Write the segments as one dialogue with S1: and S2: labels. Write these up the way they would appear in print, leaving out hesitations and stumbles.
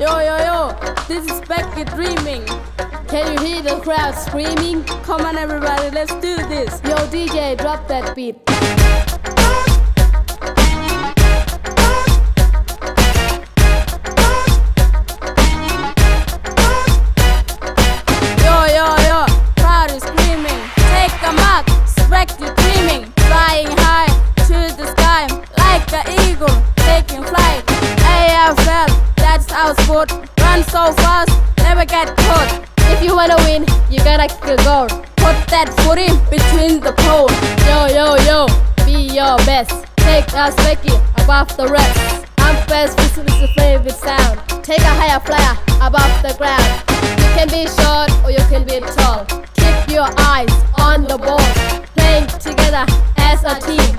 S1: Yo, yo, yo, this is Becky dreaming. Can you hear the crowd screaming? Come on everybody, let's do this. Yo DJ, drop that beat. Yo, yo, yo, crowd is screaming. Take a mark, Becky dreaming. Flying high to the sky like an eagle, taking flight. AFL, that's our sport. Run so fast, never get caught. If you wanna win, you gotta kick a goal. Put that foot in between the pole. Yo, yo, yo, be your best. Take us Becky above the rest. Umpires whistle is your favorite sound. Take a higher flyer above the ground. You can be short or you can be tall. Keep your eyes on the ball. Playing together as a team.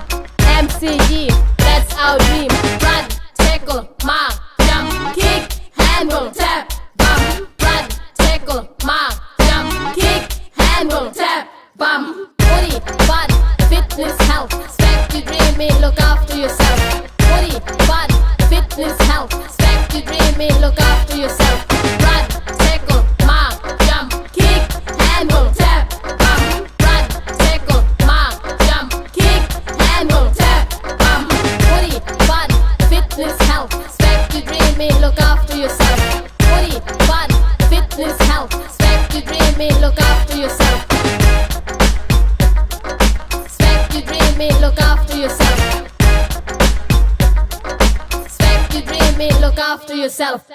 S1: MCG, that's our dream. Run, tackle, mark, jump, kick, handle, tap, bump. Run, tackle, mark, jump, kick, handle, tap, bump. Body, butt, fitness, health. Expect to dreaming, look after yourself. Body, butt, fitness, health. Expect to dreaming, look after yourself. Run, tackle, mark, jump, kick, handle, tap, bump. Run, tackle, mark, jump, kick, handle, tap, bump. Body, butt, fitness, health. Expect to dreaming, look after yourself. Body, butt, fitness, health. Expect to dreaming, look after yourself. Expect to dreaming, look after yourself. Expect to dreaming, look after yourself.